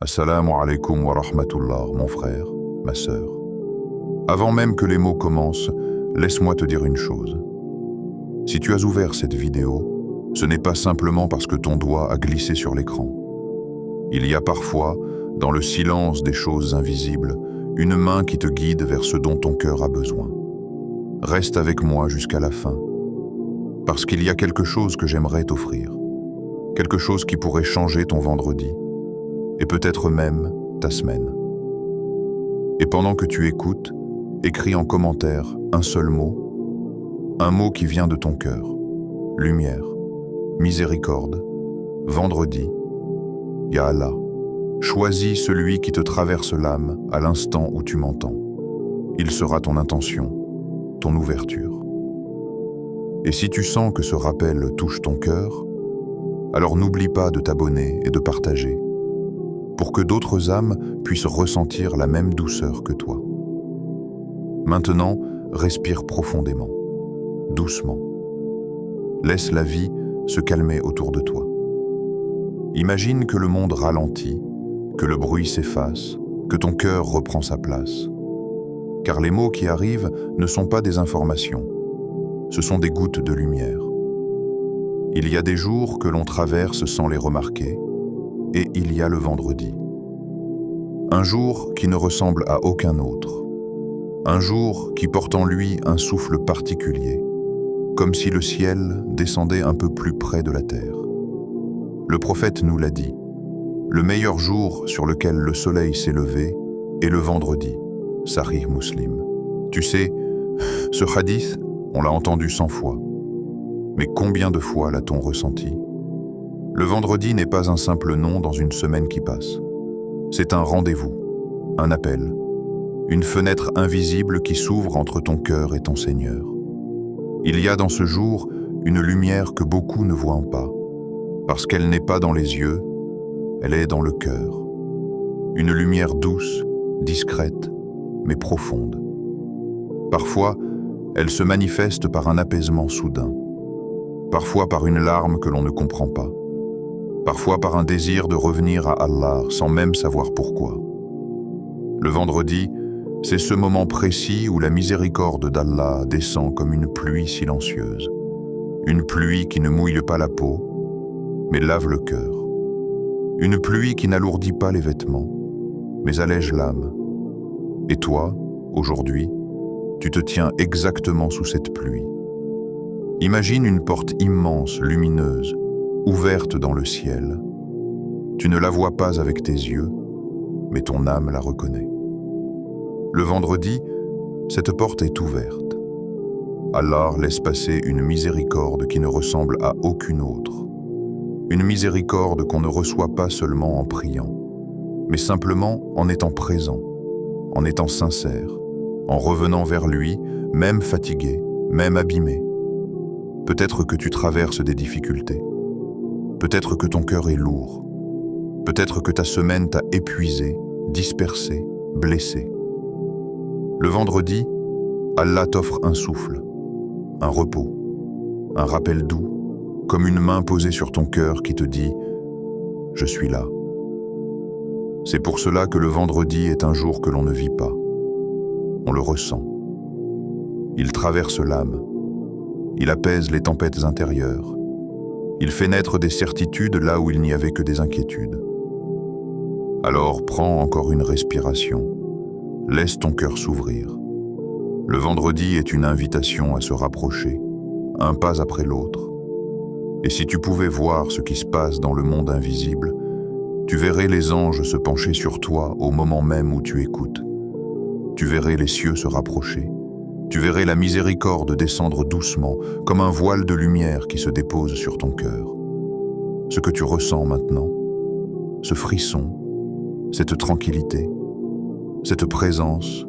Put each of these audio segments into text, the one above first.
Assalamu alaikum wa rahmatullah, mon frère, ma sœur. Avant même que les mots commencent, laisse-moi te dire une chose. Si tu as ouvert cette vidéo, ce n'est pas simplement parce que ton doigt a glissé sur l'écran. Il y a parfois, dans le silence des choses invisibles, une main qui te guide vers ce dont ton cœur a besoin. Reste avec moi jusqu'à la fin, parce qu'il y a quelque chose que j'aimerais t'offrir, quelque chose qui pourrait changer ton vendredi, et peut-être même ta semaine. Et pendant que tu écoutes, écris en commentaire un seul mot, un mot qui vient de ton cœur. Lumière, miséricorde, vendredi, Ya Allah. Choisis celui qui te traverse l'âme à l'instant où tu m'entends. Il sera ton intention, ton ouverture. Et si tu sens que ce rappel touche ton cœur, alors n'oublie pas de t'abonner et de partager, pour que d'autres âmes puissent ressentir la même douceur que toi. Maintenant, respire profondément, doucement. Laisse la vie se calmer autour de toi. Imagine que le monde ralentit, que le bruit s'efface, que ton cœur reprend sa place. Car les mots qui arrivent ne sont pas des informations, ce sont des gouttes de lumière. Il y a des jours que l'on traverse sans les remarquer, et il y a le vendredi. Un jour qui ne ressemble à aucun autre. Un jour qui porte en lui un souffle particulier, comme si le ciel descendait un peu plus près de la terre. Le prophète nous l'a dit, le meilleur jour sur lequel le soleil s'est levé est le vendredi, Sahih Muslim. Tu sais, ce hadith, on l'a entendu 100 fois. Mais combien de fois l'a-t-on ressenti? Le vendredi n'est pas un simple nom dans une semaine qui passe. C'est un rendez-vous, un appel, une fenêtre invisible qui s'ouvre entre ton cœur et ton Seigneur. Il y a dans ce jour une lumière que beaucoup ne voient pas, parce qu'elle n'est pas dans les yeux, elle est dans le cœur. Une lumière douce, discrète, mais profonde. Parfois, elle se manifeste par un apaisement soudain, parfois par une larme que l'on ne comprend pas, parfois par un désir de revenir à Allah sans même savoir pourquoi. Le vendredi, c'est ce moment précis où la miséricorde d'Allah descend comme une pluie silencieuse, une pluie qui ne mouille pas la peau, mais lave le cœur, une pluie qui n'alourdit pas les vêtements, mais allège l'âme. Et toi, aujourd'hui, tu te tiens exactement sous cette pluie. Imagine une porte immense, lumineuse, ouverte dans le ciel. Tu ne la vois pas avec tes yeux, mais ton âme la reconnaît. Le vendredi, cette porte est ouverte. Allah laisse passer une miséricorde qui ne ressemble à aucune autre. Une miséricorde qu'on ne reçoit pas seulement en priant, mais simplement en étant présent, en étant sincère, en revenant vers lui, même fatigué, même abîmé. Peut-être que tu traverses des difficultés. Peut-être que ton cœur est lourd. Peut-être que ta semaine t'a épuisé, dispersé, blessé. Le vendredi, Allah t'offre un souffle, un repos, un rappel doux, comme une main posée sur ton cœur qui te dit « Je suis là ». C'est pour cela que le vendredi est un jour que l'on ne vit pas. On le ressent. Il traverse l'âme. Il apaise les tempêtes intérieures. Il fait naître des certitudes là où il n'y avait que des inquiétudes. Alors prends encore une respiration. Laisse ton cœur s'ouvrir. Le vendredi est une invitation à se rapprocher, un pas après l'autre. Et si tu pouvais voir ce qui se passe dans le monde invisible, tu verrais les anges se pencher sur toi au moment même où tu écoutes. Tu verrais les cieux se rapprocher. Tu verrais la miséricorde descendre doucement, comme un voile de lumière qui se dépose sur ton cœur. Ce que tu ressens maintenant, ce frisson, cette tranquillité, cette présence,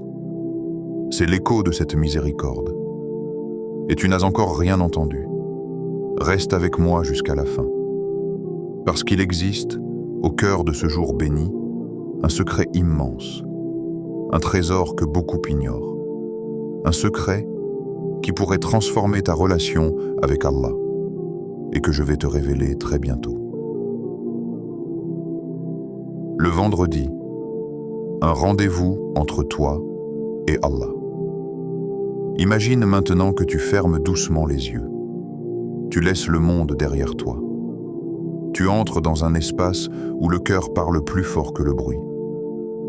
c'est l'écho de cette miséricorde. Et tu n'as encore rien entendu. Reste avec moi jusqu'à la fin. Parce qu'il existe, au cœur de ce jour béni, un secret immense, un trésor que beaucoup ignorent. Un secret qui pourrait transformer ta relation avec Allah et que je vais te révéler très bientôt. Le vendredi, un rendez-vous entre toi et Allah. Imagine maintenant que tu fermes doucement les yeux. Tu laisses le monde derrière toi. Tu entres dans un espace où le cœur parle plus fort que le bruit,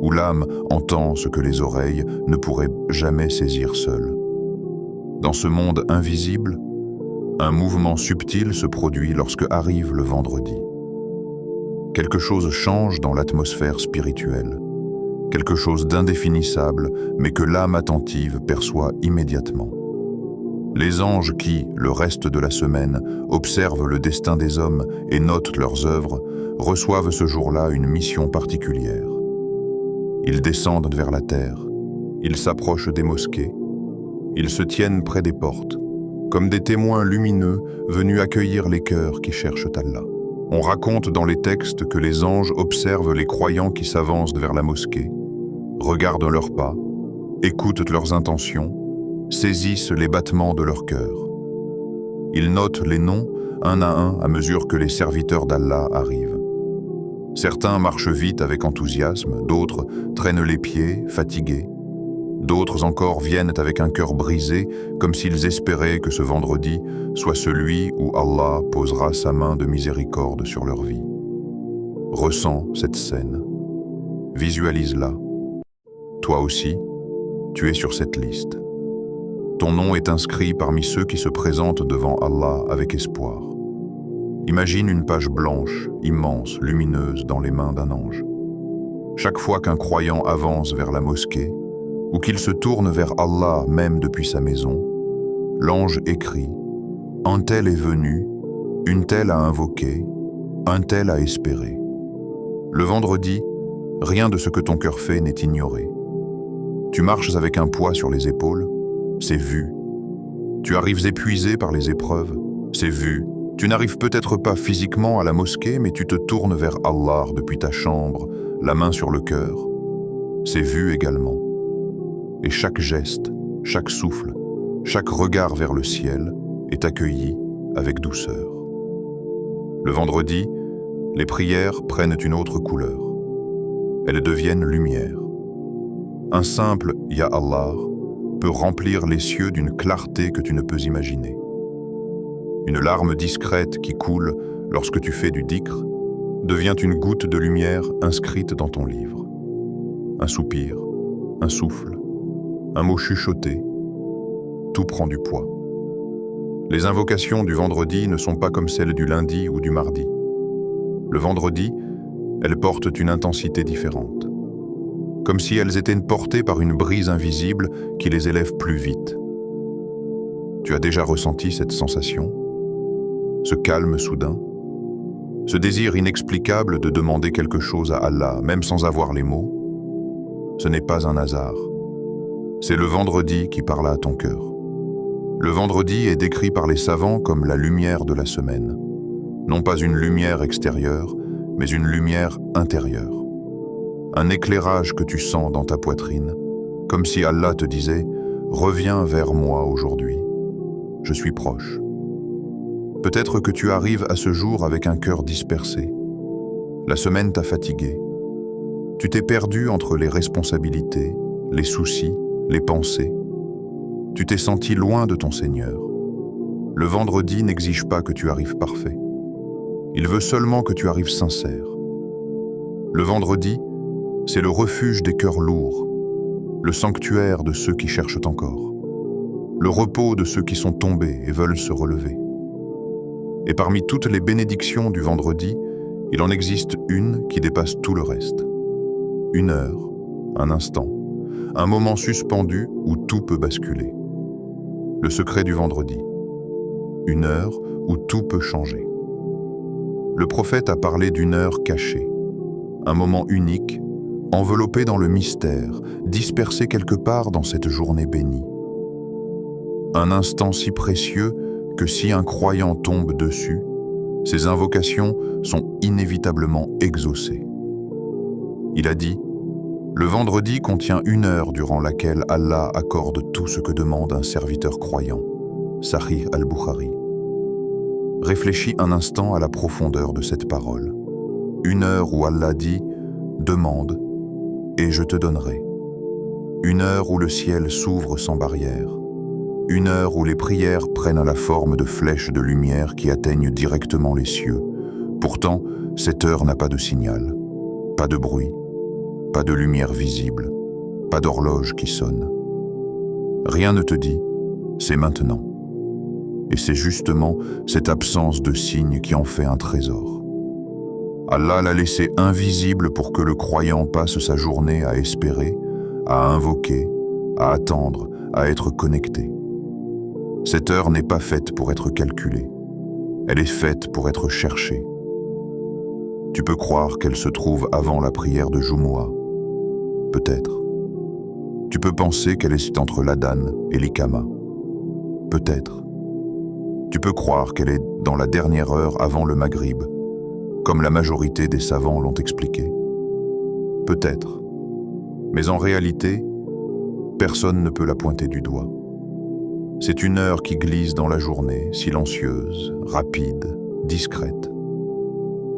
où l'âme entend ce que les oreilles ne pourraient jamais saisir seules. Dans ce monde invisible, un mouvement subtil se produit lorsque arrive le vendredi. Quelque chose change dans l'atmosphère spirituelle, quelque chose d'indéfinissable, mais que l'âme attentive perçoit immédiatement. Les anges qui, le reste de la semaine, observent le destin des hommes et notent leurs œuvres, reçoivent ce jour-là une mission particulière. Ils descendent vers la terre, ils s'approchent des mosquées, ils se tiennent près des portes, comme des témoins lumineux venus accueillir les cœurs qui cherchent Allah. On raconte dans les textes que les anges observent les croyants qui s'avancent vers la mosquée, regardent leurs pas, écoutent leurs intentions, saisissent les battements de leur cœur. Ils notent les noms un à mesure que les serviteurs d'Allah arrivent. Certains marchent vite avec enthousiasme, d'autres traînent les pieds, fatigués. D'autres encore viennent avec un cœur brisé, comme s'ils espéraient que ce vendredi soit celui où Allah posera sa main de miséricorde sur leur vie. Ressens cette scène. Visualise-la. Toi aussi, tu es sur cette liste. Ton nom est inscrit parmi ceux qui se présentent devant Allah avec espoir. Imagine une page blanche, immense, lumineuse dans les mains d'un ange. Chaque fois qu'un croyant avance vers la mosquée, ou qu'il se tourne vers Allah même depuis sa maison, l'ange écrit « Un tel est venu, une telle a invoqué, un tel a espéré ». Le vendredi, rien de ce que ton cœur fait n'est ignoré. Tu marches avec un poids sur les épaules, c'est vu. Tu arrives épuisé par les épreuves, c'est vu. Tu n'arrives peut-être pas physiquement à la mosquée, mais tu te tournes vers Allah depuis ta chambre, la main sur le cœur. C'est vu également. Et chaque geste, chaque souffle, chaque regard vers le ciel est accueilli avec douceur. Le vendredi, les prières prennent une autre couleur. Elles deviennent lumière. Un simple « Ya Allah » peut remplir les cieux d'une clarté que tu ne peux imaginer. Une larme discrète qui coule lorsque tu fais du dhikr devient une goutte de lumière inscrite dans ton livre. Un soupir, un souffle, un mot chuchoté, tout prend du poids. Les invocations du vendredi ne sont pas comme celles du lundi ou du mardi. Le vendredi, elles portent une intensité différente, comme si elles étaient portées par une brise invisible qui les élève plus vite. Tu as déjà ressenti cette sensation? Ce calme soudain? Ce désir inexplicable de demander quelque chose à Allah, même sans avoir les mots? Ce n'est pas un hasard. C'est le vendredi qui parle à ton cœur. Le vendredi est décrit par les savants comme la lumière de la semaine. Non pas une lumière extérieure, mais une lumière intérieure. Un éclairage que tu sens dans ta poitrine, comme si Allah te disait « Reviens vers moi aujourd'hui, je suis proche ». Peut-être que tu arrives à ce jour avec un cœur dispersé. La semaine t'a fatigué. Tu t'es perdu entre les responsabilités, les soucis, les pensées. Tu t'es senti loin de ton Seigneur. Le vendredi n'exige pas que tu arrives parfait. Il veut seulement que tu arrives sincère. Le vendredi, c'est le refuge des cœurs lourds, le sanctuaire de ceux qui cherchent encore, le repos de ceux qui sont tombés et veulent se relever. Et parmi toutes les bénédictions du vendredi, il en existe une qui dépasse tout le reste. Une heure, un instant, un moment suspendu où tout peut basculer. Le secret du vendredi. Une heure où tout peut changer. Le prophète a parlé d'une heure cachée, un moment unique, enveloppé dans le mystère, dispersé quelque part dans cette journée bénie. Un instant si précieux que si un croyant tombe dessus, ses invocations sont inévitablement exaucées. Il a dit « Le vendredi contient une heure durant laquelle Allah accorde tout ce que demande un serviteur croyant. » Sahih al-Bukhari. Réfléchis un instant à la profondeur de cette parole. Une heure où Allah dit « demande, et je te donnerai. Une heure où le ciel s'ouvre sans barrière. Une heure où les prières prennent la forme de flèches de lumière qui atteignent directement les cieux. Pourtant, cette heure n'a pas de signal, pas de bruit, pas de lumière visible, pas d'horloge qui sonne. Rien ne te dit, c'est maintenant. Et c'est justement cette absence de signe qui en fait un trésor. Allah l'a laissé invisible pour que le croyant passe sa journée à espérer, à invoquer, à attendre, à être connecté. Cette heure n'est pas faite pour être calculée. Elle est faite pour être cherchée. Tu peux croire qu'elle se trouve avant la prière de Jumu'ah. Peut-être. Tu peux penser qu'elle est entre l'Adhan et l'Iqama. Peut-être. Tu peux croire qu'elle est dans la dernière heure avant le Maghrib, comme la majorité des savants l'ont expliqué. Peut-être. Mais en réalité, personne ne peut la pointer du doigt. C'est une heure qui glisse dans la journée, silencieuse, rapide, discrète.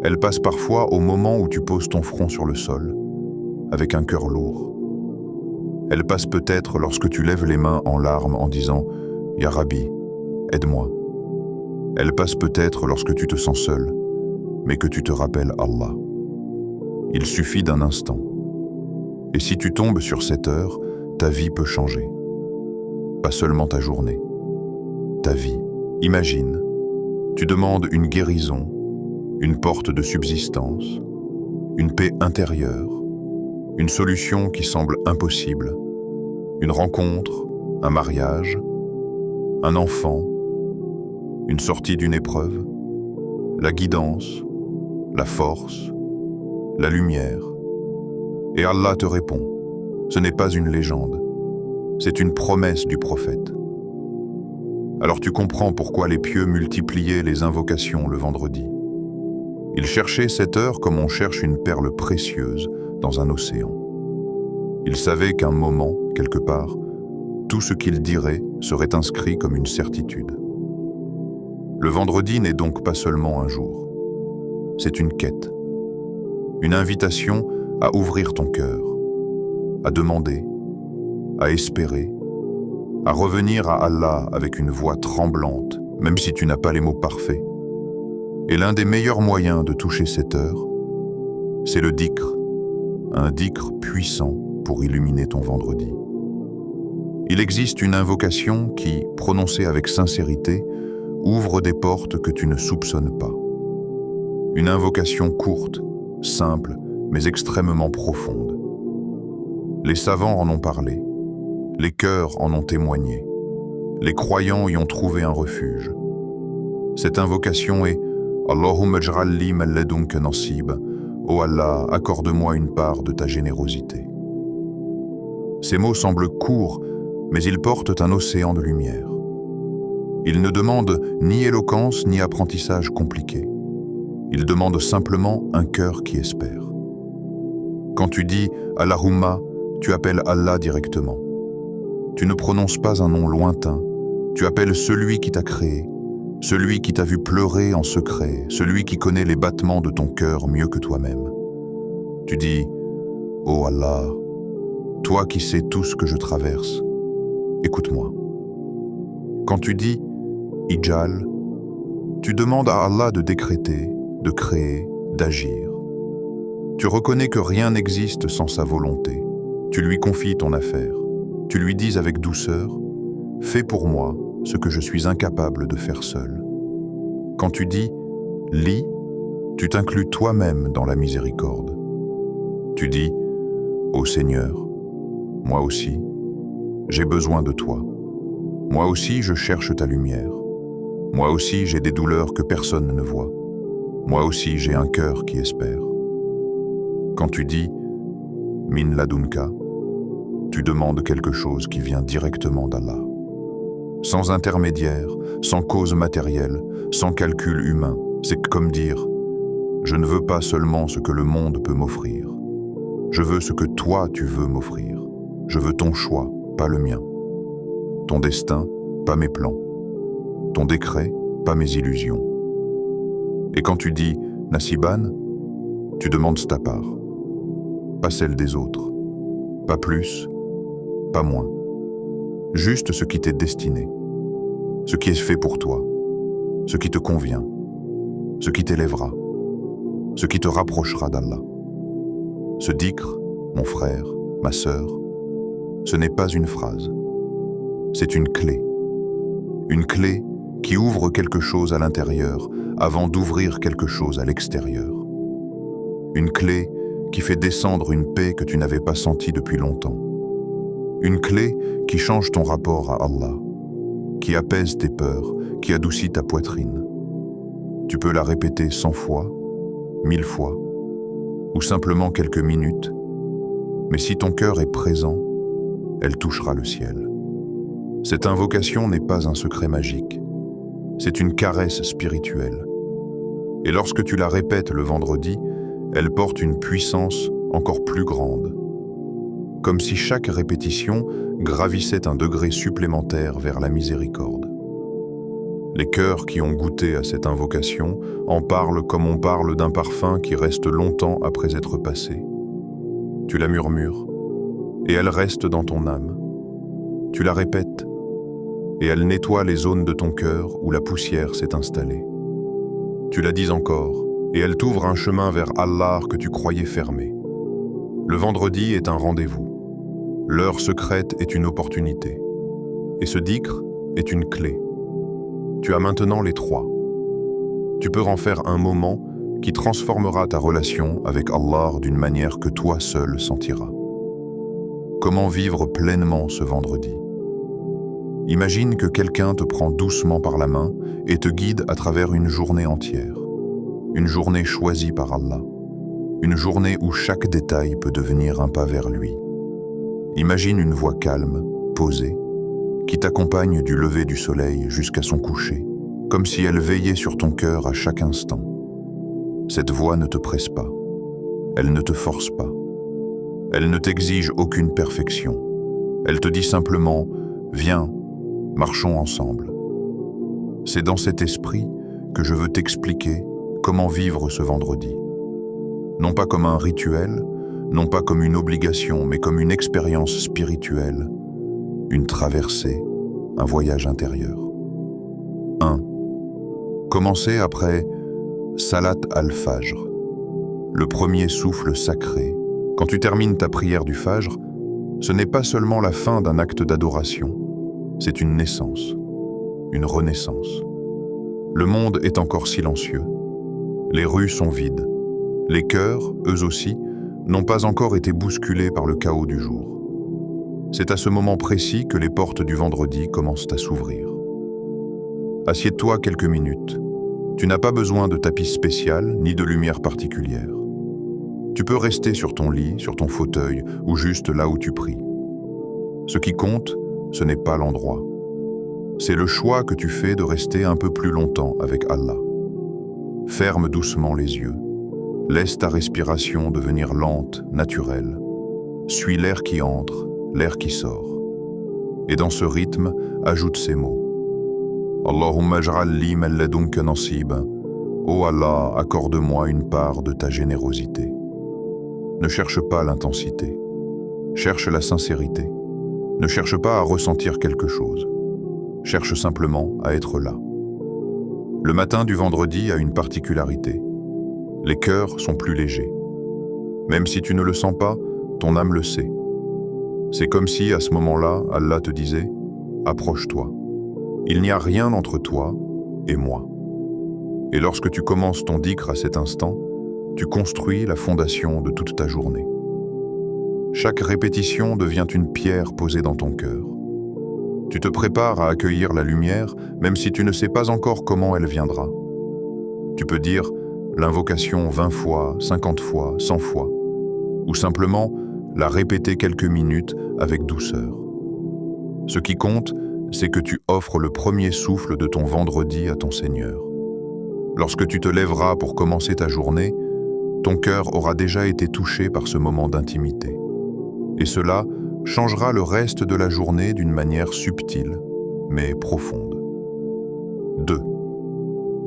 Elle passe parfois au moment où tu poses ton front sur le sol, avec un cœur lourd. Elle passe peut-être lorsque tu lèves les mains en larmes en disant « Ya Rabbi, aide-moi ». Elle passe peut-être lorsque tu te sens seul, mais que tu te rappelles Allah. Il suffit d'un instant. Et si tu tombes sur cette heure, ta vie peut changer. Pas seulement ta journée, ta vie. Imagine, tu demandes une guérison, une porte de subsistance, une paix intérieure, une solution qui semble impossible, une rencontre, un mariage, un enfant, une sortie d'une épreuve, la guidance, la force, la lumière. Et Allah te répond, ce n'est pas une légende, c'est une promesse du prophète. Alors tu comprends pourquoi les pieux multipliaient les invocations le vendredi. Ils cherchaient cette heure comme on cherche une perle précieuse dans un océan. Ils savaient qu'un moment, quelque part, tout ce qu'ils diraient serait inscrit comme une certitude. Le vendredi n'est donc pas seulement un jour. C'est une quête. Une invitation à ouvrir ton cœur, à demander, à espérer, à revenir à Allah avec une voix tremblante, même si tu n'as pas les mots parfaits. Et l'un des meilleurs moyens de toucher cette heure, c'est le dhikr, un dhikr puissant pour illuminer ton vendredi. Il existe une invocation qui, prononcée avec sincérité, ouvre des portes que tu ne soupçonnes pas. Une invocation courte, simple, mais extrêmement profonde. Les savants en ont parlé, les cœurs en ont témoigné, les croyants y ont trouvé un refuge. Cette invocation est « Allahumma ij'al li min ladunka nasib » « Oh Allah, accorde-moi une part de ta générosité ». Ces mots semblent courts, mais ils portent un océan de lumière. Ils ne demandent ni éloquence ni apprentissage compliqué. Ils demandent simplement un cœur qui espère. Quand tu dis « Allahumma », tu appelles Allah directement. Tu ne prononces pas un nom lointain, tu appelles celui qui t'a créé, celui qui t'a vu pleurer en secret, celui qui connaît les battements de ton cœur mieux que toi-même. Tu dis « Oh Allah, toi qui sais tout ce que je traverse, écoute-moi ». Quand tu dis « Ijal », tu demandes à Allah de décréter, de créer, d'agir. Tu reconnais que rien n'existe sans sa volonté. Tu lui confies ton affaire. Tu lui dis avec douceur « Fais pour moi ce que je suis incapable de faire seul ». Quand tu dis « Li », tu t'inclus toi-même dans la miséricorde. Tu dis « Ô Seigneur, moi aussi, j'ai besoin de toi. Moi aussi, je cherche ta lumière. Moi aussi, j'ai des douleurs que personne ne voit. Moi aussi, j'ai un cœur qui espère. » Quand tu dis « Min ladunka », tu demandes quelque chose qui vient directement d'Allah. Sans intermédiaire, sans cause matérielle, sans calcul humain, c'est comme dire « Je ne veux pas seulement ce que le monde peut m'offrir. Je veux ce que toi tu veux m'offrir. Je veux ton choix, pas le mien. Ton destin, pas mes plans. Ton décret, pas mes illusions. » Et quand tu dis « Nasiban », tu demandes ta part. pas celle des autres. Pas plus, pas moins. Juste ce qui t'est destiné, ce qui est fait pour toi, ce qui te convient, ce qui t'élèvera, ce qui te rapprochera d'Allah. Ce dhikr, mon frère, ma sœur, ce n'est pas une phrase, c'est une clé qui ouvre quelque chose à l'intérieur avant d'ouvrir quelque chose à l'extérieur. Une clé qui fait descendre une paix que tu n'avais pas sentie depuis longtemps. Une clé qui change ton rapport à Allah, qui apaise tes peurs, qui adoucit ta poitrine. Tu peux la répéter 100 fois, 1000 fois, ou simplement quelques minutes, mais si ton cœur est présent, elle touchera le ciel. Cette invocation n'est pas un secret magique, c'est une caresse spirituelle. Et lorsque tu la répètes le vendredi, elle porte une puissance encore plus grande. Comme si chaque répétition gravissait un degré supplémentaire vers la miséricorde. Les cœurs qui ont goûté à cette invocation en parlent comme on parle d'un parfum qui reste longtemps après être passé. Tu la murmures, et elle reste dans ton âme. Tu la répètes, et elle nettoie les zones de ton cœur où la poussière s'est installée. Tu la dis encore, et elle t'ouvre un chemin vers Allah que tu croyais fermé. Le vendredi est un rendez-vous. L'heure secrète est une opportunité. Et ce dhikr est une clé. Tu as maintenant les trois. Tu peux en faire un moment qui transformera ta relation avec Allah d'une manière que toi seul sentiras. Comment vivre pleinement ce vendredi? Imagine que quelqu'un te prend doucement par la main et te guide à travers une journée entière. Une journée choisie par Allah. Une journée où chaque détail peut devenir un pas vers lui. Imagine une voix calme, posée, qui t'accompagne du lever du soleil jusqu'à son coucher, comme si elle veillait sur ton cœur à chaque instant. Cette voix ne te presse pas, elle ne te force pas, elle ne t'exige aucune perfection. Elle te dit simplement « Viens, marchons ensemble ». C'est dans cet esprit que je veux t'expliquer comment vivre ce vendredi. Non pas comme un rituel, non pas comme une obligation, mais comme une expérience spirituelle, une traversée, un voyage intérieur. 1. Commencez après Salat al-Fajr, le premier souffle sacré. Quand tu termines ta prière du Fajr, ce n'est pas seulement la fin d'un acte d'adoration, c'est une naissance, une renaissance. Le monde est encore silencieux, les rues sont vides, les cœurs, eux aussi, n'ont pas encore été bousculés par le chaos du jour. C'est à ce moment précis que les portes du vendredi commencent à s'ouvrir. Assieds-toi quelques minutes. Tu n'as pas besoin de tapis spécial ni de lumière particulière. Tu peux rester sur ton lit, sur ton fauteuil ou juste là où tu pries. Ce qui compte, ce n'est pas l'endroit. C'est le choix que tu fais de rester un peu plus longtemps avec Allah. Ferme doucement les yeux. Laisse ta respiration devenir lente, naturelle. Suis l'air qui entre, l'air qui sort. Et dans ce rythme, ajoute ces mots. Allahumma ij'al li min ladunka nasiba. Ô Allah, accorde-moi une part de ta générosité. Ne cherche pas l'intensité. Cherche la sincérité. Ne cherche pas à ressentir quelque chose. Cherche simplement à être là. Le matin du vendredi a une particularité. Les cœurs sont plus légers. Même si tu ne le sens pas, ton âme le sait. C'est comme si, à ce moment-là, Allah te disait « Approche-toi. Il n'y a rien entre toi et moi. » Et lorsque tu commences ton dhikr à cet instant, tu construis la fondation de toute ta journée. Chaque répétition devient une pierre posée dans ton cœur. Tu te prépares à accueillir la lumière, même si tu ne sais pas encore comment elle viendra. Tu peux dire l'invocation 20 fois, 50 fois, 100 fois, ou simplement la répéter quelques minutes avec douceur. Ce qui compte, c'est que tu offres le premier souffle de ton vendredi à ton Seigneur. Lorsque tu te lèveras pour commencer ta journée, ton cœur aura déjà été touché par ce moment d'intimité. Et cela changera le reste de la journée d'une manière subtile, mais profonde. 2.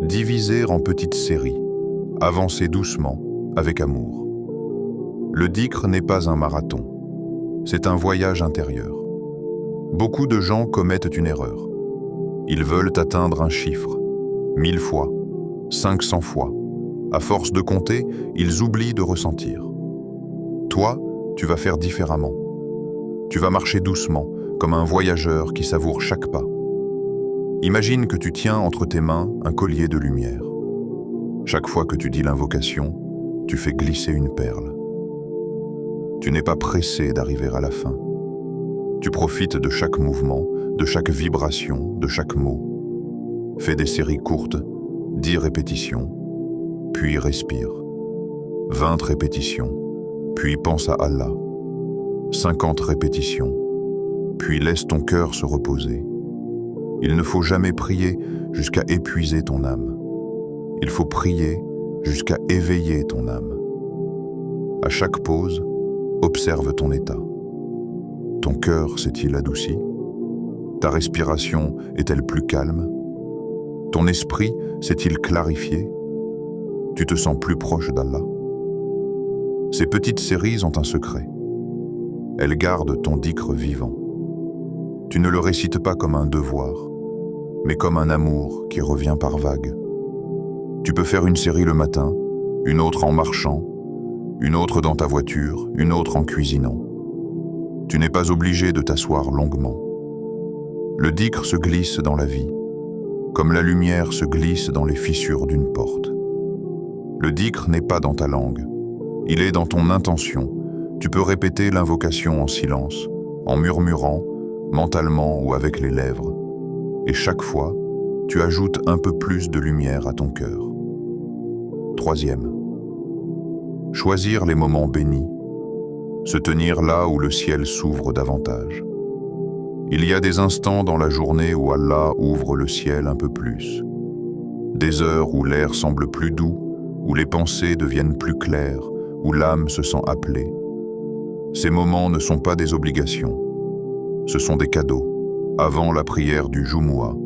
Diviser en petites séries. Avancez doucement, avec amour. Le dhikr n'est pas un marathon. C'est un voyage intérieur. Beaucoup de gens commettent une erreur. Ils veulent atteindre un chiffre, 1000 fois, 500 fois. À force de compter, ils oublient de ressentir. Toi, tu vas faire différemment. Tu vas marcher doucement, comme un voyageur qui savoure chaque pas. Imagine que tu tiens entre tes mains un collier de lumière. Chaque fois que tu dis l'invocation, tu fais glisser une perle. Tu n'es pas pressé d'arriver à la fin. Tu profites de chaque mouvement, de chaque vibration, de chaque mot. Fais des séries courtes, 10 répétitions, puis respire. 20 répétitions, puis pense à Allah. 50 répétitions, puis laisse ton cœur se reposer. Il ne faut jamais prier jusqu'à épuiser ton âme. Il faut prier jusqu'à éveiller ton âme. À chaque pause, observe ton état. Ton cœur s'est-il adouci? Ta respiration est-elle plus calme? Ton esprit s'est-il clarifié? Tu te sens plus proche d'Allah? Ces petites séries ont un secret. Elles gardent ton dhikr vivant. Tu ne le récites pas comme un devoir, mais comme un amour qui revient par vagues. Tu peux faire une série le matin, une autre en marchant, une autre dans ta voiture, une autre en cuisinant. Tu n'es pas obligé de t'asseoir longuement. Le dhikr se glisse dans la vie, comme la lumière se glisse dans les fissures d'une porte. Le dhikr n'est pas dans ta langue, il est dans ton intention. Tu peux répéter l'invocation en silence, en murmurant, mentalement ou avec les lèvres. Et chaque fois, tu ajoutes un peu plus de lumière à ton cœur. Troisième, choisir les moments bénis, se tenir là où le ciel s'ouvre davantage. Il y a des instants dans la journée où Allah ouvre le ciel un peu plus. Des heures où l'air semble plus doux, où les pensées deviennent plus claires, où l'âme se sent appelée. Ces moments ne sont pas des obligations. Ce sont des cadeaux, avant la prière du Jumu'ah,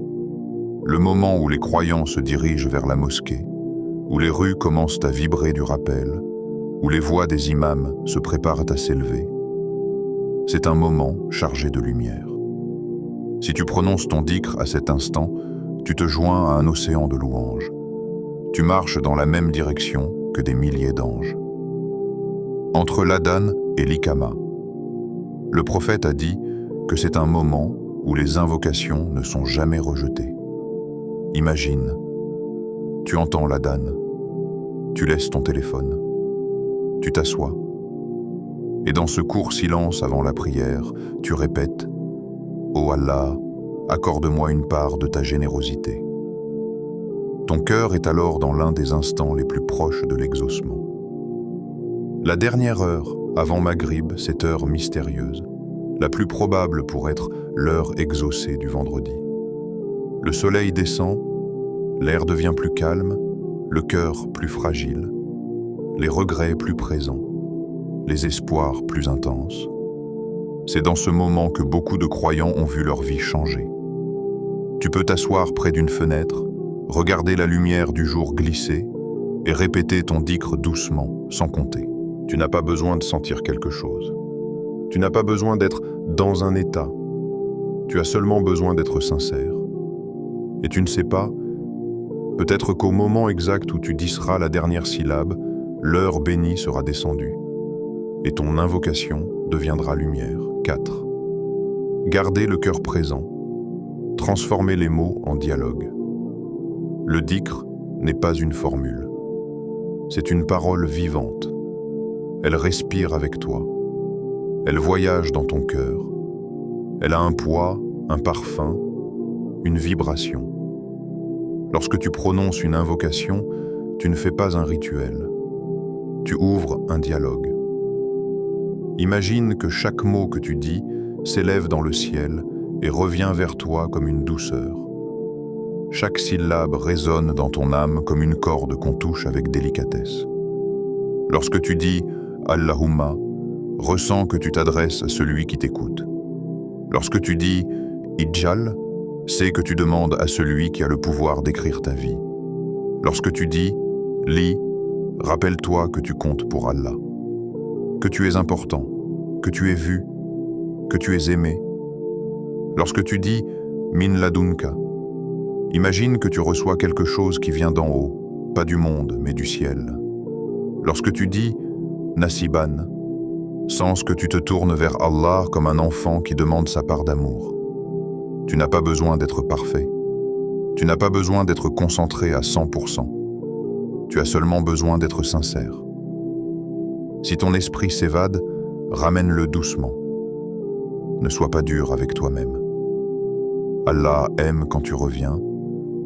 le moment où les croyants se dirigent vers la mosquée, où les rues commencent à vibrer du rappel, où les voix des imams se préparent à s'élever. C'est un moment chargé de lumière. Si tu prononces ton dhikr à cet instant, tu te joins à un océan de louanges. Tu marches dans la même direction que des milliers d'anges. Entre l'adhan et l'ikama, le prophète a dit que c'est un moment où les invocations ne sont jamais rejetées. Imagine, tu entends l'adhan, tu laisses ton téléphone, tu t'assois, et dans ce court silence avant la prière, tu répètes « Ô Allah, accorde-moi une part de ta générosité ». Ton cœur est alors dans l'un des instants les plus proches de l'exaucement. La dernière heure, avant Maghrib, cette heure mystérieuse, la plus probable pour être l'heure exaucée du vendredi. Le soleil descend, l'air devient plus calme, le cœur plus fragile, les regrets plus présents, les espoirs plus intenses. C'est dans ce moment que beaucoup de croyants ont vu leur vie changer. Tu peux t'asseoir près d'une fenêtre, regarder la lumière du jour glisser et répéter ton dhikr doucement, sans compter. Tu n'as pas besoin de sentir quelque chose. Tu n'as pas besoin d'être dans un état. Tu as seulement besoin d'être sincère. Et tu ne sais pas, peut-être qu'au moment exact où tu diras la dernière syllabe, l'heure bénie sera descendue. Et ton invocation deviendra lumière. 4. Garder le cœur présent. Transformer les mots en dialogue. Le dhikr n'est pas une formule. C'est une parole vivante. Elle respire avec toi. Elle voyage dans ton cœur. Elle a un poids, un parfum, une vibration. Lorsque tu prononces une invocation, tu ne fais pas un rituel. Tu ouvres un dialogue. Imagine que chaque mot que tu dis s'élève dans le ciel et revient vers toi comme une douceur. Chaque syllabe résonne dans ton âme comme une corde qu'on touche avec délicatesse. Lorsque tu dis « Allahumma », ressens que tu t'adresses à celui qui t'écoute. Lorsque tu dis « Ijjal », sais que tu demandes à celui qui a le pouvoir d'écrire ta vie. Lorsque tu dis « Li », rappelle-toi que tu comptes pour Allah. que tu es important, que tu es vu, que tu es aimé. Lorsque tu dis « min ladunka », imagine que tu reçois quelque chose qui vient d'en haut, pas du monde, mais du ciel. Lorsque tu dis « nasiban », sens que tu te tournes vers Allah comme un enfant qui demande sa part d'amour. Tu n'as pas besoin d'être parfait. Tu n'as pas besoin d'être concentré à 100%. Tu as seulement besoin d'être sincère. Si ton esprit s'évade, ramène-le doucement. Ne sois pas dur avec toi-même. Allah aime quand tu reviens,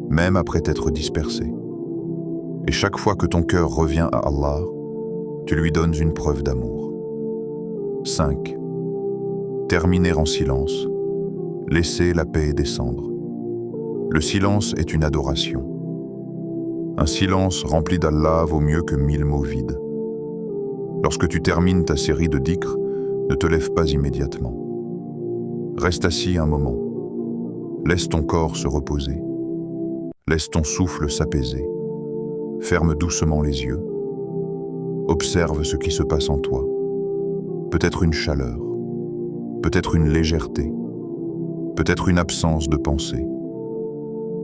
même après t'être dispersé. Et chaque fois que ton cœur revient à Allah, tu lui donnes une preuve d'amour. 5. Terminer en silence. Laisser la paix descendre. Le silence est une adoration. Un silence rempli d'Allah vaut mieux que 1000 mots vides. Lorsque tu termines ta série de dhikr, ne te lève pas immédiatement. Reste assis un moment. Laisse ton corps se reposer. Laisse ton souffle s'apaiser. Ferme doucement les yeux. Observe ce qui se passe en toi. Peut-être une chaleur, peut-être une légèreté, peut-être une absence de pensée.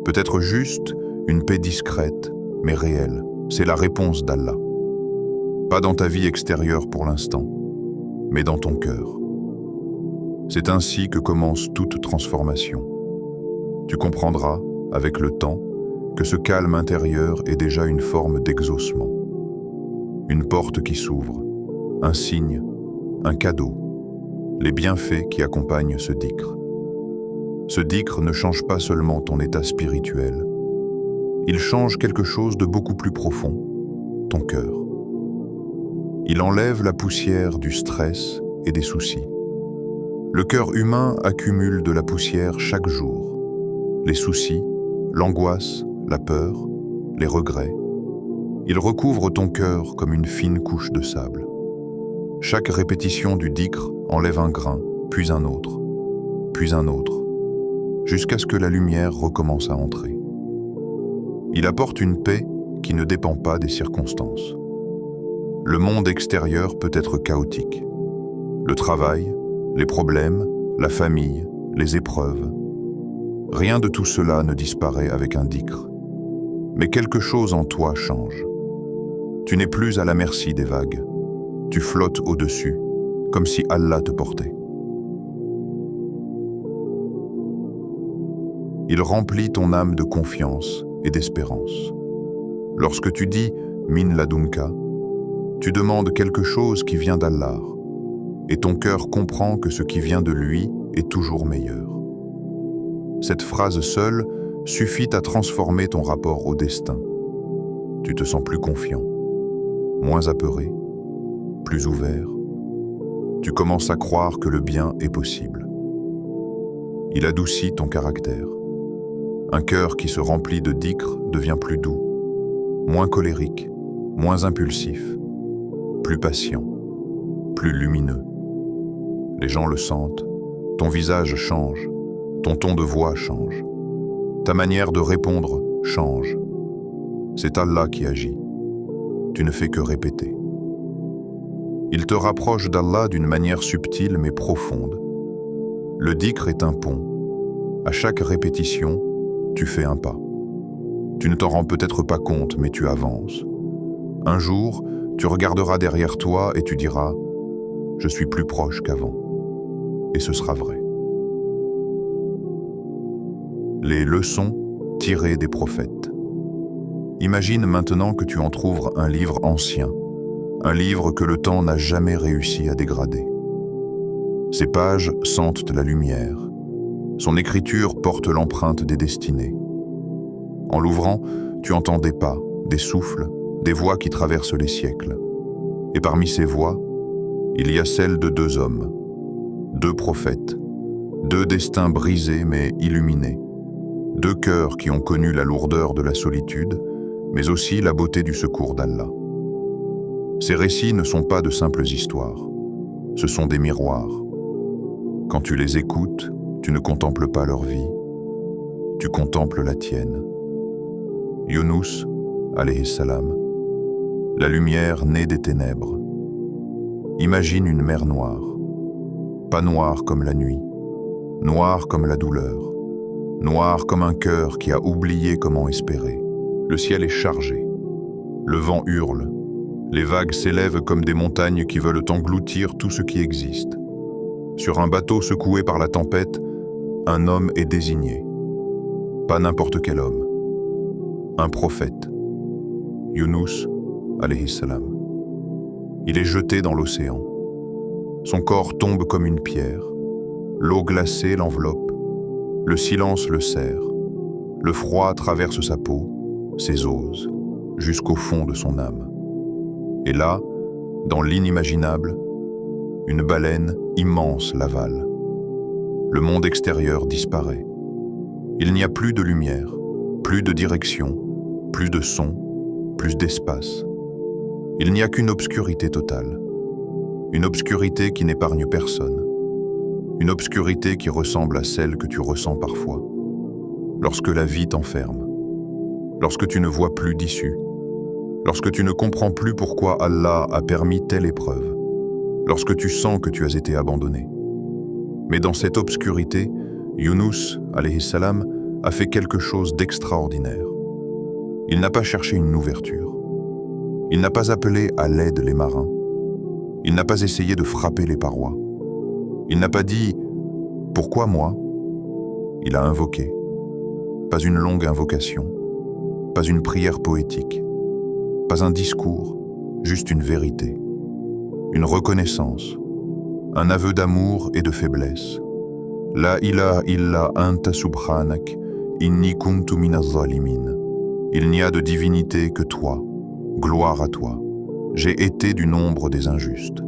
Peut-être juste une paix discrète, mais réelle. C'est la réponse d'Allah. Pas dans ta vie extérieure pour l'instant, mais dans ton cœur. C'est ainsi que commence toute transformation. Tu comprendras, avec le temps, que ce calme intérieur est déjà une forme d'exaucement. Une porte qui s'ouvre, un signe, un cadeau, les bienfaits qui accompagnent ce dhikr. Ce dhikr ne change pas seulement ton état spirituel, il change quelque chose de beaucoup plus profond, ton cœur. Il enlève la poussière du stress et des soucis. Le cœur humain accumule de la poussière chaque jour. Les soucis, l'angoisse, la peur, les regrets. Il recouvre ton cœur comme une fine couche de sable. Chaque répétition du dhikr enlève un grain, puis un autre, jusqu'à ce que la lumière recommence à entrer. Il apporte une paix qui ne dépend pas des circonstances. Le monde extérieur peut être chaotique. Le travail, les problèmes, la famille, les épreuves. Rien de tout cela ne disparaît avec un dhikr. Mais quelque chose en toi change. Tu n'es plus à la merci des vagues. Tu flottes au-dessus, comme si Allah te portait. Il remplit ton âme de confiance et d'espérance. Lorsque tu dis « min ladunka », tu demandes quelque chose qui vient d'Allah, et ton cœur comprend que ce qui vient de lui est toujours meilleur. Cette phrase seule suffit à transformer ton rapport au destin. Tu te sens plus confiant, moins apeuré, plus ouvert. Tu commences à croire que le bien est possible. Il adoucit ton caractère. Un cœur qui se remplit de dhikr devient plus doux, moins colérique, moins impulsif, plus patient, plus lumineux. Les gens le sentent, ton visage change, ton ton de voix change, ta manière de répondre change. C'est Allah qui agit. Tu ne fais que répéter. Il te rapproche d'Allah d'une manière subtile mais profonde. Le dhikr est un pont. À chaque répétition, tu fais un pas. Tu ne t'en rends peut-être pas compte, mais tu avances. Un jour, tu regarderas derrière toi et tu diras « Je suis plus proche qu'avant ». Et ce sera vrai. Les leçons tirées des prophètes. Imagine maintenant que tu entr'ouvres un livre ancien, un livre que le temps n'a jamais réussi à dégrader. Ses pages sentent la lumière. Son écriture porte l'empreinte des destinées. En l'ouvrant, tu entends des pas, des souffles, des voix qui traversent les siècles. Et parmi ces voix, il y a celle de deux hommes, deux prophètes, deux destins brisés mais illuminés, deux cœurs qui ont connu la lourdeur de la solitude, mais aussi la beauté du secours d'Allah. Ces récits ne sont pas de simples histoires, ce sont des miroirs. Quand tu les écoutes, tu ne contemples pas leur vie, tu contemples la tienne. Yunus, alayhi salam, la lumière née des ténèbres. Imagine une mer noire. Pas noire comme la nuit, noire comme la douleur, noire comme un cœur qui a oublié comment espérer. Le ciel est chargé, le vent hurle, les vagues s'élèvent comme des montagnes qui veulent engloutir tout ce qui existe. Sur un bateau secoué par la tempête, un homme est désigné. Pas n'importe quel homme. Un prophète. Yunus, alayhi salam. Il est jeté dans l'océan. Son corps tombe comme une pierre. L'eau glacée l'enveloppe. Le silence le serre. Le froid traverse sa peau, ses os, jusqu'au fond de son âme. Et là, dans l'inimaginable, une baleine immense l'avale. Le monde extérieur disparaît. Il n'y a plus de lumière, plus de direction, plus de son, plus d'espace. Il n'y a qu'une obscurité totale. Une obscurité qui n'épargne personne. Une obscurité qui ressemble à celle que tu ressens parfois. Lorsque la vie t'enferme. Lorsque tu ne vois plus d'issue. Lorsque tu ne comprends plus pourquoi Allah a permis telle épreuve. Lorsque tu sens que tu as été abandonné. Mais dans cette obscurité, Yunus, alayhi salam, a fait quelque chose d'extraordinaire. Il n'a pas cherché une ouverture. Il n'a pas appelé à l'aide les marins. Il n'a pas essayé de frapper les parois. Il n'a pas dit « Pourquoi moi ?» Il a invoqué. Pas une longue invocation, pas une prière poétique, pas un discours, juste une vérité, une reconnaissance, un aveu d'amour et de faiblesse. La ilaha illa anta subhanak, inni kuntu minaz zalimin. Il n'y a de divinité que toi, gloire à toi. J'ai été du nombre des injustes.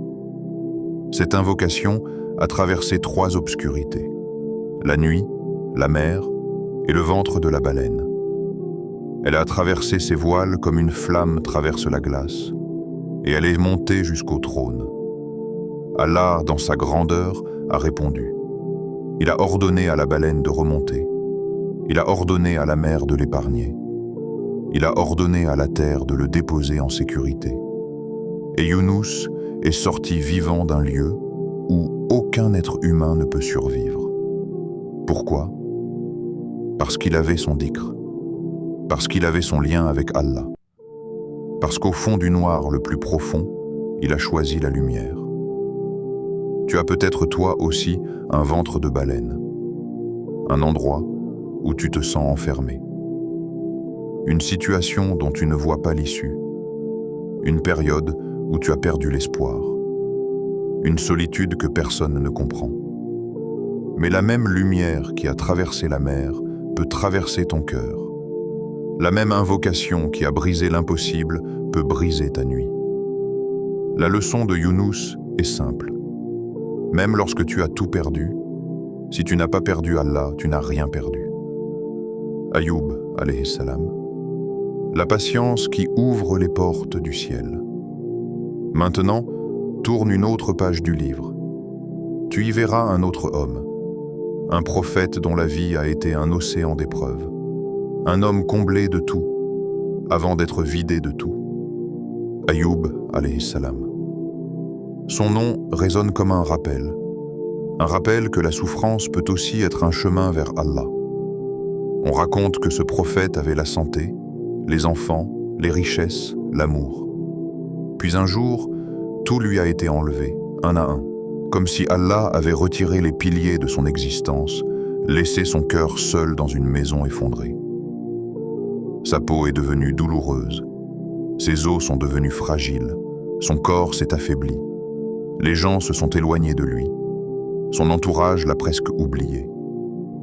Cette invocation a traversé 3 obscurités. La nuit, la mer et le ventre de la baleine. Elle a traversé ses voiles comme une flamme traverse la glace, et elle est montée jusqu'au trône. Allah, dans sa grandeur, a répondu. Il a ordonné à la baleine de remonter. Il a ordonné à la mer de l'épargner. Il a ordonné à la terre de le déposer en sécurité. Et Yunus est sorti vivant d'un lieu où aucun être humain ne peut survivre. Pourquoi ? Parce qu'il avait son dhikr. Parce qu'il avait son lien avec Allah. Parce qu'au fond du noir le plus profond, il a choisi la lumière. Tu as peut-être toi aussi un ventre de baleine, un endroit où tu te sens enfermé, une situation dont tu ne vois pas l'issue, une période où tu as perdu l'espoir, une solitude que personne ne comprend. Mais la même lumière qui a traversé la mer peut traverser ton cœur. La même invocation qui a brisé l'impossible peut briser ta nuit. La leçon de Yunus est simple. Même lorsque tu as tout perdu, si tu n'as pas perdu Allah, tu n'as rien perdu. Ayoub, alayhi salam. La patience qui ouvre les portes du ciel. Maintenant, tourne une autre page du livre. Tu y verras un autre homme, un prophète dont la vie a été un océan d'épreuves, un homme comblé de tout, avant d'être vidé de tout. Ayoub, alayhi salam. Son nom résonne comme un rappel que la souffrance peut aussi être un chemin vers Allah. On raconte que ce prophète avait la santé, les enfants, les richesses, l'amour. Puis un jour, tout lui a été enlevé, un à un, comme si Allah avait retiré les piliers de son existence, laissé son cœur seul dans une maison effondrée. Sa peau est devenue douloureuse, ses os sont devenus fragiles, son corps s'est affaibli. Les gens se sont éloignés de lui. Son entourage l'a presque oublié.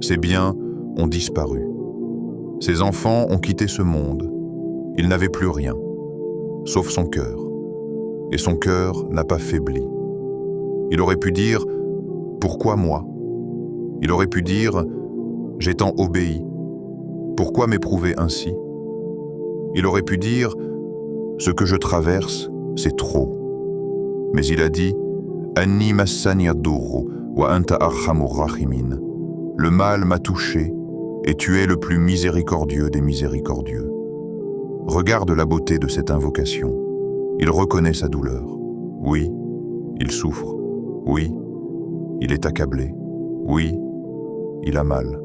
Ses biens ont disparu. Ses enfants ont quitté ce monde. Il n'avait plus rien, sauf son cœur. Et son cœur n'a pas faibli. Il aurait pu dire « Pourquoi moi ?» Il aurait pu dire « J'ai tant obéi. Pourquoi m'éprouver ainsi ?» Il aurait pu dire « Ce que je traverse, c'est trop. » Mais il a dit « Anni massani ad-durru wa anta arhamur rahimin » Le mal m'a touché et tu es le plus miséricordieux des miséricordieux. Regarde la beauté de cette invocation. Il reconnaît sa douleur. Oui, Il souffre, oui. Il est accablé, oui. Il a mal.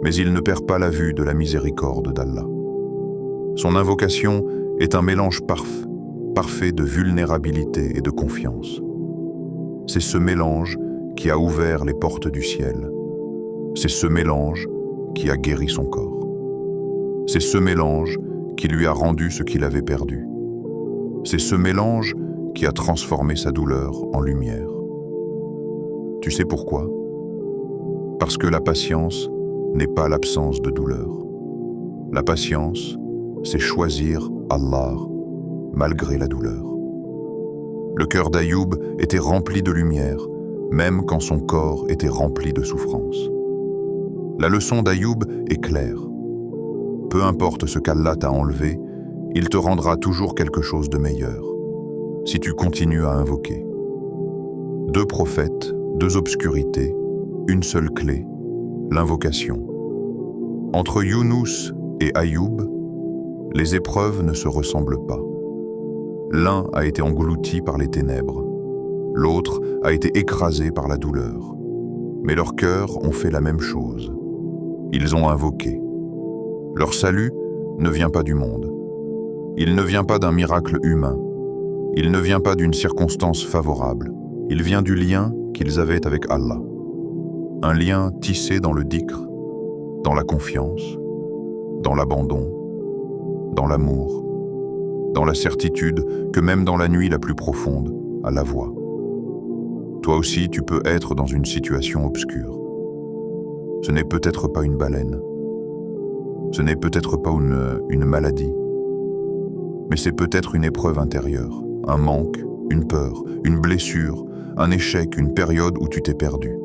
Mais il ne perd pas la vue de la miséricorde d'Allah. Son invocation est un mélange parfait de vulnérabilité et de confiance. C'est ce mélange qui a ouvert les portes du ciel. C'est ce mélange qui a guéri son corps. C'est ce mélange qui lui a rendu ce qu'il avait perdu. C'est ce mélange qui a transformé sa douleur en lumière. Tu sais pourquoi? Parce que la patience n'est pas l'absence de douleur. La patience, c'est choisir Allah malgré la douleur. Le cœur d'Ayoub était rempli de lumière, même quand son corps était rempli de souffrance. La leçon d'Ayoub est claire. Peu importe ce qu'Allah t'a enlevé, il te rendra toujours quelque chose de meilleur, si tu continues à invoquer. 2 prophètes, 2 obscurités, une seule clé, l'invocation. Entre Younous et Ayoub, les épreuves ne se ressemblent pas. L'un a été englouti par les ténèbres, l'autre a été écrasé par la douleur. Mais leurs cœurs ont fait la même chose. Ils ont invoqué. Leur salut ne vient pas du monde. Il ne vient pas d'un miracle humain. Il ne vient pas d'une circonstance favorable. Il vient du lien qu'ils avaient avec Allah. Un lien tissé dans le dhikr, dans la confiance, dans l'abandon, dans l'amour, dans la certitude que même dans la nuit la plus profonde, Allah voit. Toi aussi, tu peux être dans une situation obscure. Ce n'est peut-être pas une baleine. Ce n'est peut-être pas une maladie. Mais c'est peut-être une épreuve intérieure, un manque, une peur, une blessure, un échec, une période où tu t'es perdu.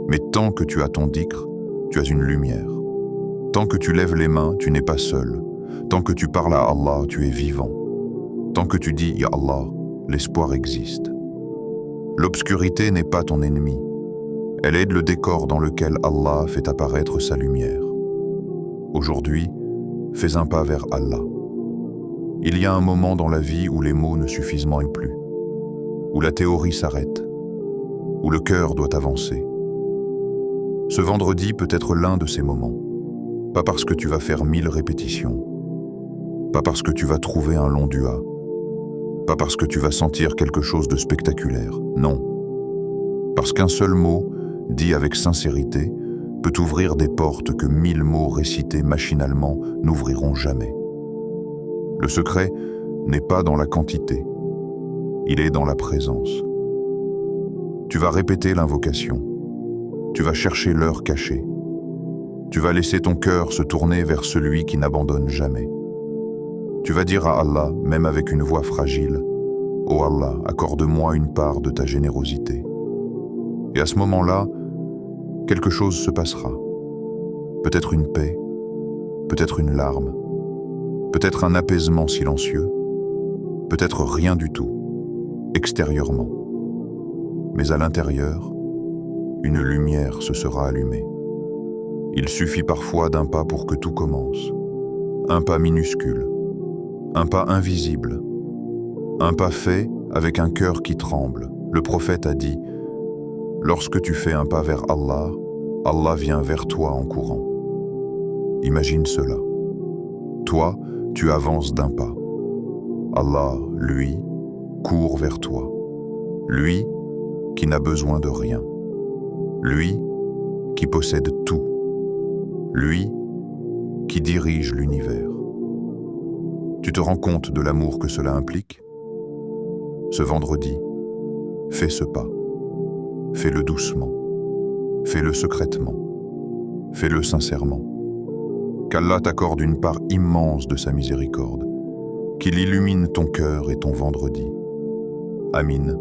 Mais tant que tu as ton dhikr, tu as une lumière. Tant que tu lèves les mains, tu n'es pas seul. Tant que tu parles à Allah, tu es vivant. Tant que tu dis « Ya Allah », l'espoir existe. L'obscurité n'est pas ton ennemi. Elle aide le décor dans lequel Allah fait apparaître sa lumière. Aujourd'hui, fais un pas vers Allah. Il y a un moment dans la vie où les mots ne suffisent plus, où la théorie s'arrête, où le cœur doit avancer. Ce vendredi peut être l'un de ces moments. Pas parce que tu vas faire 1000 répétitions, pas parce que tu vas trouver un long dua, pas parce que tu vas sentir quelque chose de spectaculaire, non. Parce qu'un seul mot, dit avec sincérité, peut ouvrir des portes que 1000 mots récités machinalement n'ouvriront jamais. Le secret n'est pas dans la quantité, il est dans la présence. Tu vas répéter l'invocation, tu vas chercher l'heure cachée, tu vas laisser ton cœur se tourner vers celui qui n'abandonne jamais. Tu vas dire à Allah, même avec une voix fragile, « Oh Allah, accorde-moi une part de ta générosité. » Et à ce moment-là, quelque chose se passera. Peut-être une paix, peut-être une larme, peut-être un apaisement silencieux, peut-être rien du tout, extérieurement. Mais à l'intérieur, une lumière se sera allumée. Il suffit parfois d'un pas pour que tout commence. Un pas minuscule, un pas invisible, un pas fait avec un cœur qui tremble. Le prophète a dit « Lorsque tu fais un pas vers Allah, Allah vient vers toi en courant. » Imagine cela. Toi, tu avances d'un pas. Allah, lui, court vers toi. Lui qui n'a besoin de rien. Lui qui possède tout. Lui qui dirige l'univers. Tu te rends compte de l'amour que cela implique? Ce vendredi, fais ce pas. Fais-le doucement. Fais-le secrètement. Fais-le sincèrement. Qu'Allah t'accorde une part immense de sa miséricorde. Qu'il illumine ton cœur et ton vendredi. Amin.